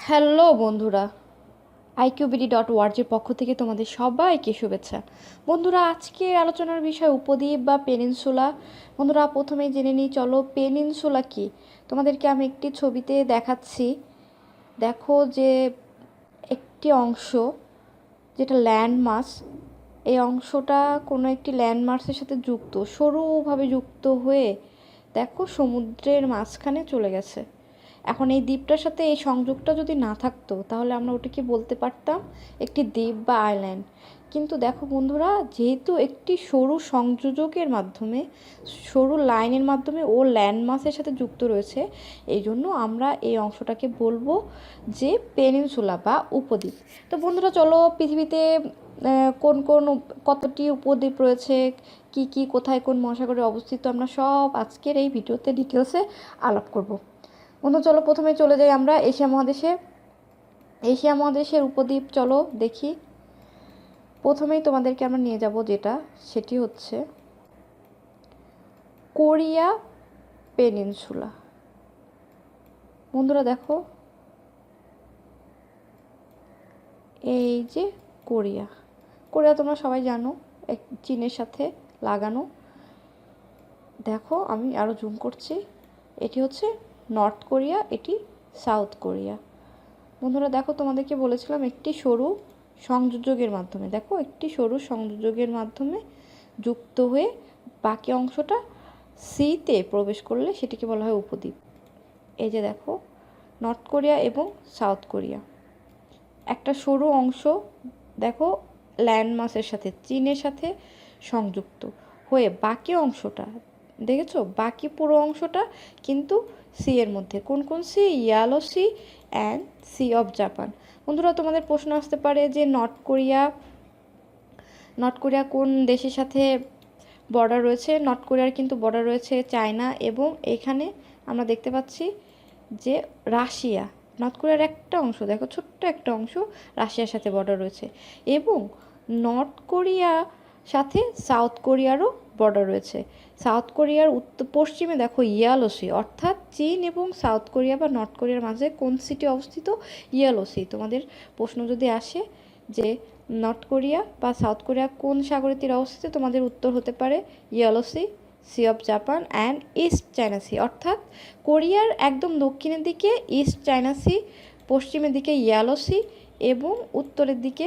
Hello বন্ধুরা, iqbd.org এর পক্ষ থেকে তোমাদের সবাইকে শুভেচ্ছা। বন্ধুরা, আজকের আলোচনার বিষয় উপদ্বীপ বা পেনিনসুলা। বন্ধুরা, প্রথমেই জেনে নিই, চলো পেনিনসুলা কি। তোমাদেরকে আমি একটি ছবিতে দেখাচ্ছি। দেখো যে একটি অংশ যেটা ল্যান্ডমাস, এই অংশটা কোনো একটি ল্যান্ডমার্কের সাথে যুক্ত, সরুভাবে যুক্ত হয়ে দেখো সমুদ্রের মাঝখানে চলে গেছে। এখন এই দ্বীপটার সাথে এই সংযোগটা যদি না থাকতো তাহলে আমরা ওটাকে বলতে পারতাম একটি দ্বীপ বা আইল্যান্ড। কিন্তু দেখো বন্ধুরা, যেহেতু একটি সরু সংযোজকের মাধ্যমে, সরু লাইনের মাধ্যমে ও ল্যান্ডমাসের সাথে যুক্ত রয়েছে, এই জন্য আমরা এই অংশটাকে বলবো যে পেনিনসুলা বা উপদ্বীপ। তো বন্ধুরা, চলো পৃথিবীতে কোন কোন কতটি উপদ্বীপ রয়েছে, কি কি কোথায় কোন মহাসাগরে অবস্থিত, আমরা সব আজকের এই ভিডিওতে ডিটেলসে আলাপ করব। বন্ধু, চলো প্রথমে চলে যাই আমরা এশিয়া মহাদেশে। এশিয়া মহাদেশের উপদ্বীপ চলো দেখি। প্রথমেই তোমাদেরকে আমরা নিয়ে যাব যেটা, সেটি হচ্ছে কোরিয়া পেনিনসুলা। বন্ধুরা দেখো, এই যে কোরিয়া। কোরিয়া তোমরা সবাই জানো, চীনের সাথে লাগানো। দেখো আমি আরও জুম করছি, এটি হচ্ছে নর্থ কোরিয়া, এটি সাউথ কোরিয়া। বন্ধুরা দেখো, তোমাদেরকে বলেছিলাম একটি সরু সংযোজকের মাধ্যমে, দেখো একটি সরু সংযোজকের মাধ্যমে যুক্ত হয়ে বাকি অংশটা সিতে প্রবেশ করলে সেটিকে বলা হয় উপদ্বীপ। এই যে দেখো, নর্থ কোরিয়া এবং সাউথ কোরিয়া, একটা সরু অংশ দেখো ল্যান্ডমাসের সাথে, চীনের সাথে সংযুক্ত হয়ে বাকি অংশটা দেখেছো, বাকি পুরো অংশটা কিন্তু সি এর মধ্যে। কোন কোন sea? Yellow sea and sea of Japan. বন্ধুরা, তোমাদের প্রশ্ন আসতে পারে যে নর্থ কোরিয়া কোন দেশের সাথে বর্ডার রয়েছে? নর্থ কোরিয়ার কিন্তু বর্ডার রয়েছে চায়না, এবং এখানে আমরা দেখতে পাচ্ছি যে রাশিয়া, নর্থ কোরিয়ার একটা অংশ দেখো, ছোট্ট একটা অংশ রাশিয়ার সাথে বর্ডার রয়েছে, এবং নর্থ কোরিয়া সাথে সাউথ কোরিয়ারও বর্ডার রয়েছে। সাউথ কোরিয়ার উত্তর পশ্চিমে দেখো ইয়েলো সি, অর্থাৎ চীন এবং সাউথ কোরিয়া বা নর্থ কোরিয়ার মাঝে কোন সিটি অবস্থিত? Yellow sea. তোমাদের প্রশ্ন যদি আসে যে নর্থ কোরিয়া বা সাউথ কোরিয়া কোন সাগরের তীরে অবস্থিত, তোমাদের উত্তর হতে পারে yellow sea, sea of Japan and East China sea. অর্থাৎ কোরিয়ার একদম দক্ষিণের দিকে ইস্ট চায়না সি, পশ্চিমের দিকে ইয়েলো সি, এবং উত্তরের দিকে,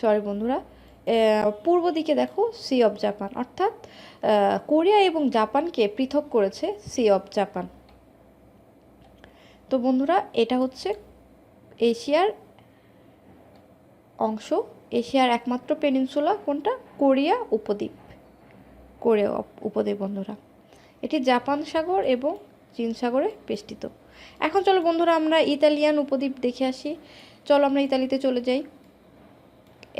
সরি বন্ধুরা, পূর্ব দিকে দেখো সি অফ জাপান। অর্থাৎ কোরিয়া এবং জাপানকে পৃথক করেছে সি অফ জাপান। তো বন্ধুরা, এটা হচ্ছে এশিয়ার অংশ, এশিয়ার একমাত্র পেনিনসুলা কোনটা? কোরিয়া উপদ্বীপ। কোরিয়া উপদ্বীপ বন্ধুরা, এটি জাপান সাগর এবং চীন সাগরে বেষ্টিত। এখন চলো বন্ধুরা, আমরা ইতালিয়ান উপদ্বীপ দেখে আসি। চলো আমরা ইতালিতে চলে যাই।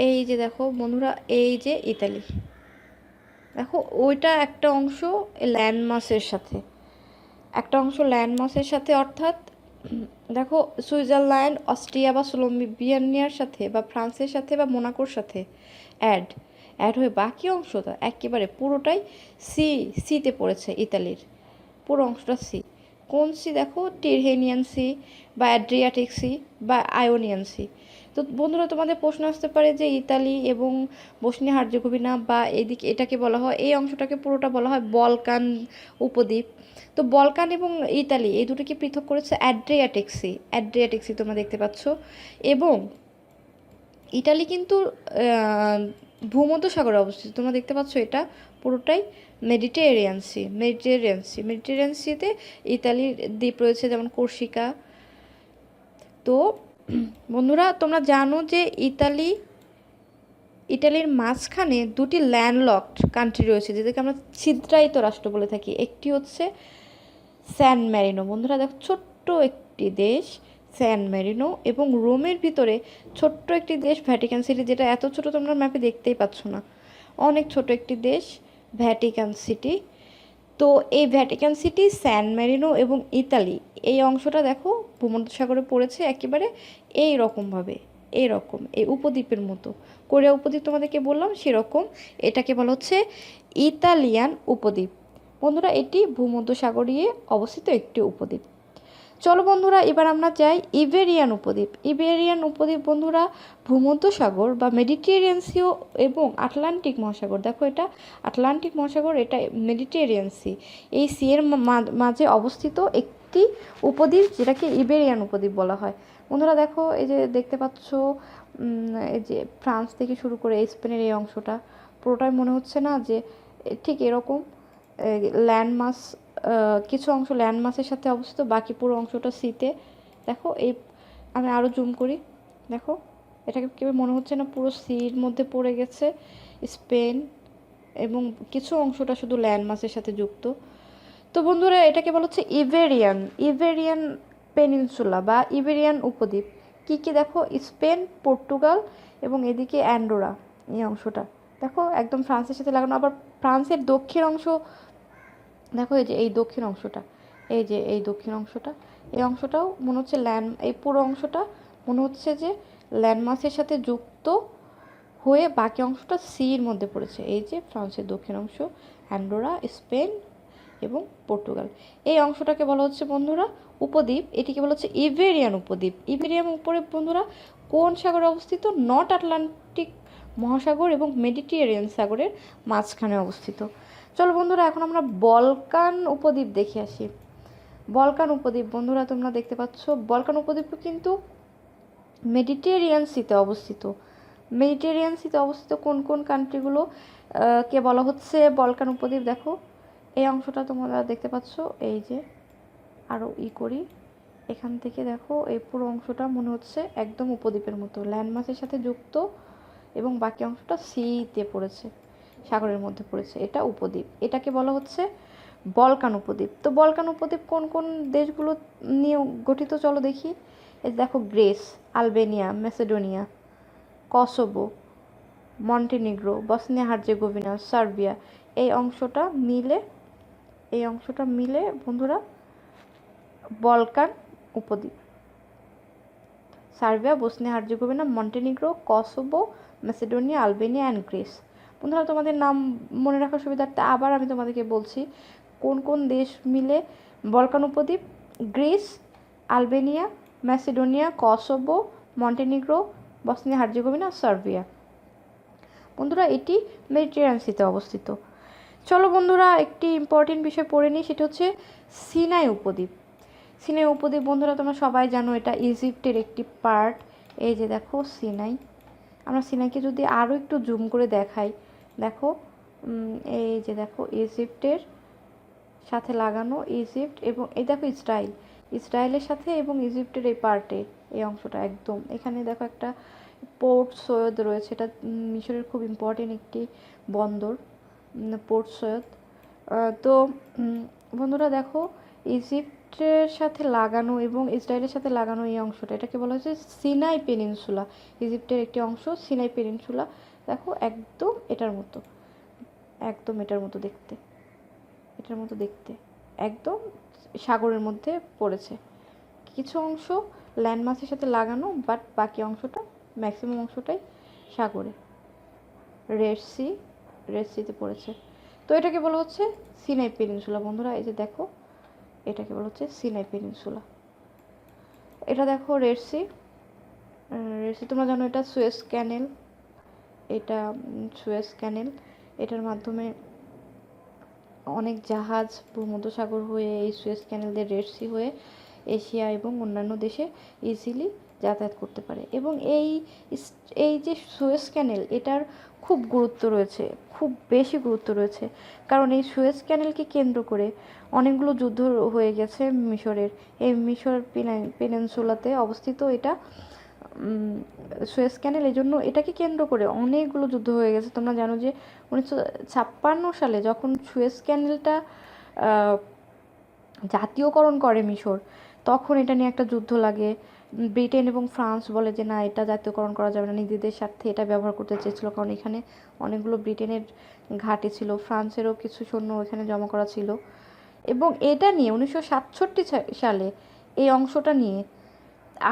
এই যে দেখো বন্ধুরা, এই যে ইতালি, দেখো ওইটা একটা অংশ ল্যান্ডমাসের সাথে, একটা অংশ ল্যান্ডমাসের সাথে, অর্থাৎ দেখো সুইজারল্যান্ড, অস্ট্রিয়া বা স্লোভেনিয়ার সাথে বা ফ্রান্সের সাথে বা মোনাকোর সাথে অ্যাড হয়ে বাকি অংশটা একেবারে পুরোটাই সিতে পড়েছে। ইতালির পুরো অংশটা সি। কোন সি? দেখো টিরহেনিয়ান সি বা অ্যাড্রিয়াটিক সি বা আয়োনিয়ান সি। তো বন্ধুরা, তোমাদের প্রশ্ন আসতে পারে যে ইতালি এবং বসনিয়া হার্জেগোভিনা বা এদিকে এটাকে বলা হয়, এই অংশটাকে পুরোটা বলা হয় বলকান উপদ্বীপ। তো বলকান এবং ইতালি এই দুটোকে পৃথক করেছে অ্যাড্রিয়াটিক সি। অ্যাড্রিয়াটিক সি তোমরা দেখতে পাচ্ছ। এবং ইটালি কিন্তু ভূমধ্যসাগরে অবস্থিত, তোমরা দেখতে পাচ্ছ এটা পুরোটাই মেডিটেরিয়ান সিতে ইতালির দ্বীপ রয়েছে, যেমন কোর্সিকা। তো বন্ধুরা, তোমরা জানো যে ইটালির মাঝখানে দুটি ল্যান্ডলকড কান্ট্রি রয়েছে, যেটাকে আমরা ছিদ্রায়িত রাষ্ট্র বলে থাকি। একটি হচ্ছে স্যান ম্যারিনো। বন্ধুরা দেখো, ছোট্ট একটি দেশ স্যান ম্যারিনো, এবং রোমের ভিতরে ছোট্ট একটি দেশ ভ্যাটিকান সিটি, যেটা এত ছোট তোমরা ম্যাপে দেখতেই পাচ্ছ না, অনেক ছোট একটি দেশ ভ্যাটিকান সিটি। তো এই ভ্যাটিকান সিটি, স্যান ম্যারিনো এবং ইতালি, এই অংশটা দেখো ভূমধ্যসাগরে পড়েছে একেবারে এই রকমভাবে, এইরকম এই উপদ্বীপের মতো। কোরিয়া উপদ্বীপ তোমাদেরকে বললাম সেরকম, এটাকে বলা হচ্ছে ইতালিয়ান উপদ্বীপ। বন্ধুরা, এটি ভূমধ্যসাগরে অবস্থিত একটি উপদ্বীপ। চলো বন্ধুরা, এবার আমরা যাই ইবেরিয়ান উপদ্বীপ। ইবেরিয়ান উপদ্বীপ বন্ধুরা ভূমধ্যসাগর বা মেডিটেরিয়ান সি এবং আটলান্টিক মহাসাগর, দেখো এটা আটলান্টিক মহাসাগর, এটা মেডিটেরিয়ান সি, এই সি এর মাঝে অবস্থিত একটি উপদ্বীপ, যেটাকে ইবেরিয়ান উপদ্বীপ বলা হয়। বন্ধুরা দেখো, এই যে দেখতে পাচ্ছ, এই যে ফ্রান্স থেকে শুরু করে স্পেনের এই অংশটা পুরোটাই মনে হচ্ছে না যে ঠিক এরকম ল্যান্ডমাস, কিছু অংশ ল্যান্ডমাসের সাথে অবস্থিত, বাকি পুরো অংশটা সিতে। দেখো এই, আমি আরও জুম করি, দেখো এটাকে কেউ মনে হচ্ছে না পুরো সির মধ্যে পড়ে গেছে স্পেন, এবং কিছু অংশটা শুধু ল্যান্ডমাসের সাথে যুক্ত। তো বন্ধুরা, এটাকে বলা হচ্ছে ইবেরিয়ান পেনিনসুলা বা ইবেরিয়ান উপদ্বীপ। কী কী দেখো, স্পেন, পর্তুগাল এবং এদিকে অ্যান্ডোরা, এই অংশটা দেখো একদম ফ্রান্সের সাথে লাগানো। আবার ফ্রান্সের দক্ষিণ অংশ দেখো, এই যে এই দক্ষিণ অংশটা, এই যে এই দক্ষিণ অংশটা, এই অংশটাও মনে হচ্ছে এই পুরো অংশটা মনে হচ্ছে যে ল্যান্ডমাসের সাথে যুক্ত হয়ে বাকি অংশটা সির মধ্যে পড়েছে। এই যে ফ্রান্সের দক্ষিণ অংশ, অ্যান্ডোরা, স্পেন এবং পর্তুগাল, এই অংশটাকে বলা হচ্ছে বন্ধুরা উপদ্বীপ। এটিকে বলা হচ্ছে ইবেরিয়ান উপদ্বীপ। ইবেরিয়ান উপদ্বীপ বন্ধুরা কোন সাগরে অবস্থিত? নর্থ আটলান্টিক মহাসাগর এবং মেডিটেরিয়ান সাগরের মাঝখানে অবস্থিত। চলো বন্ধুরা, এখন আমরা বলকান উপদ্বীপ দেখে আসি। বলকান উপদ্বীপ বন্ধুরা তোমরা দেখতে পাচ্ছ, বলকান উপদ্বীপ কিন্তু মেডিটেরিয়ান সিতে অবস্থিত। মেডিটেরিয়ান সিতে অবস্থিত কোন কোন কান্ট্রিগুলো কে বলা হচ্ছে বলকান উপদ্বীপ? দেখো এই অংশটা তোমরা দেখতে পাচ্ছ, এই যে আরও করি, এখান থেকে দেখো এই পুরো অংশটা মনে হচ্ছে একদম উপদ্বীপের মতো, ল্যান্ডমাসের সাথে যুক্ত, এবং বাকি অংশটা সিতে পড়েছে, সাগরের মধ্যে পড়েছে, এটা উপদ্বীপ। এটাকে বলা হচ্ছে বলকান উপদ্বীপ। তো বলকান উপদ্বীপ কোন কোন দেশগুলো নিয়ে গঠিত চলো দেখি। এই দেখো, Greece, Albania, Macedonia, Kosovo, Montenegro, Bosnia Herzegovina, Serbia, এই অংশটা মিলে বন্ধুরা বলকান উপদ্বীপ। Serbia, Bosnia Herzegovina, Montenegro, Kosovo, Macedonia, Albania and Greece. বন্ধুরা তোমাদের নাম মনে রাখার সুবিধার্থে আবার আমি তোমাদেরকে বলছি কোন কোন দেশ মিলে বলকান উপদ্বীপ: Greece, Albania, Macedonia, Kosovo, Montenegro, Bosnia Herzegovina, Serbia. বন্ধুরা এটি মেডিটেরিয়ান সিতে অবস্থিত। চলো বন্ধুরা, একটি ইম্পর্টেন্ট বিষয় পড়ে নিই, সেটা হচ্ছে সিনাই উপদ্বীপ। সিনাই উপদ্বীপ বন্ধুরা তোমরা সবাই জানো, এটা ইজিপ্টের একটি পার্ট। এই যে দেখো সিনাই, আমরা সিনাইকে যদি আরও একটু জুম করে দেখাই, দেখো এই যে দেখো ইজিপ্টের সাথে লাগানো, ইজিপ্ট এবং এই দেখো ইসরায়েলের সাথে এবং ইজিপ্টের এই পার্টে, এই অংশটা একদম এখানে দেখো একটা পোর্ট সৈয়দ রয়েছে, এটা মিশরের খুব ইম্পর্টেন্ট একটি বন্দর, পোর্ট সৈয়দ। তো বন্ধুরা দেখো ইজিপ্টের সাথে লাগানো এবং ইসরায়েলের সাথে লাগানো এই অংশটা, এটাকে বলা হচ্ছে সিনাই পেনিনসুলা। ইজিপ্টের একটি অংশ সিনাই পেনিনসুলা, দেখো একদম এটার মতো, একদম এটার মতো দেখতে, এটার মতো দেখতে, একদম সাগরের মধ্যে পড়েছে। কিছু অংশ ল্যান্ডমাসের সাথে লাগানো, বাট বাকি অংশটা, ম্যাক্সিমাম অংশটাই সাগরে, রেড সিতে পড়েছে। তো এটাকে বলা হচ্ছে সিনাই পেনিনসুলা। বন্ধুরা এই যে দেখো, এটাকে বলা হচ্ছে সিনাই পেনিনসুলা। এটা দেখো রেড সি, তোমরা জানো এটা সুয়েজ ক্যানেল, এটা সুয়েজ ক্যানেল, এটার মাধ্যমে অনেক জাহাজ ভূমধ্যসাগর হয়ে এই সুয়েজ ক্যানেল দিয়ে রেড সি হয়ে এশিয়া এবং অন্যান্য দেশে ইজিলি যাতায়াত করতে পারে। এবং এই যে সুয়েজ ক্যানেল, এটার খুব গুরুত্ব রয়েছে, খুব বেশি গুরুত্ব রয়েছে, কারণ এই সুয়েজ ক্যানেলকে কেন্দ্র করে অনেকগুলো যুদ্ধ হয়ে গেছে মিশরের। এই মিশর পেনিনসুলাতে অবস্থিত এটা সুয়েজ ক্যানেল, এই জন্য এটাকে কেন্দ্র করে অনেকগুলো যুদ্ধ হয়ে গেছে। তোমরা জানো যে 1956 সালে যখন সুয়েজ ক্যানেলটা জাতীয়করণ করে মিশর, তখন এটা নিয়ে একটা যুদ্ধ লাগে। ব্রিটেন এবং ফ্রান্স বলে যে না, এটা জাতীয়করণ করা যাবে না, নিজেদের স্বার্থে এটা ব্যবহার করতে চেয়েছিল, কারণ এখানে অনেকগুলো ব্রিটেনের ঘাঁটি ছিল, ফ্রান্সেরও কিছু সৈন্য এখানে জমা করা ছিল। এবং এটা নিয়ে 1967 সালে এই অংশটা নিয়ে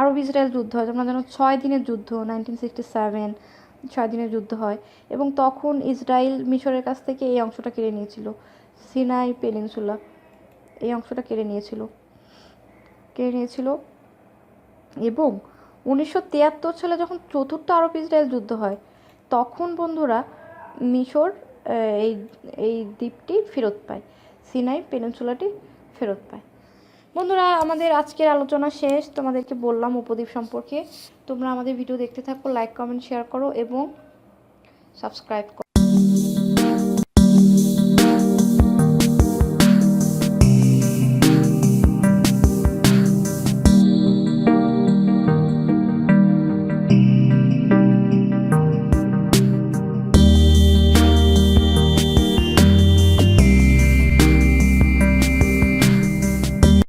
আরব ইসরায়েল যুদ্ধ হয়। তোমরা জানো 6 দিনের যুদ্ধ, 1967 6 দিনের যুদ্ধ হয়, এবং তখন ইসরায়েল মিশরের কাছ থেকে এই অংশটা কেড়ে নিয়েছিল, সিনাই পেনিনসুলা, এই অংশটা কেড়ে নিয়েছিল। কেড়ে নিয়েছিল। এবং 1973 সালে যখন চতুর্থ আরব ইসরায়েল যুদ্ধ হয়, তখন বন্ধুরা মিশর এই এই দ্বীপটি ফেরত পায়, সিনাই পেনিনসুলাটি ফেরত পায়। বন্ধুরা, আমাদের আজকের আলোচনা শেষ। তোমাদেরকে বললাম উপদ্বীপ সম্পর্কে। তোমরা আমাদের ভিডিও দেখতে থাকো, লাইক কমেন্ট শেয়ার করো এবং সাবস্ক্রাইব করো।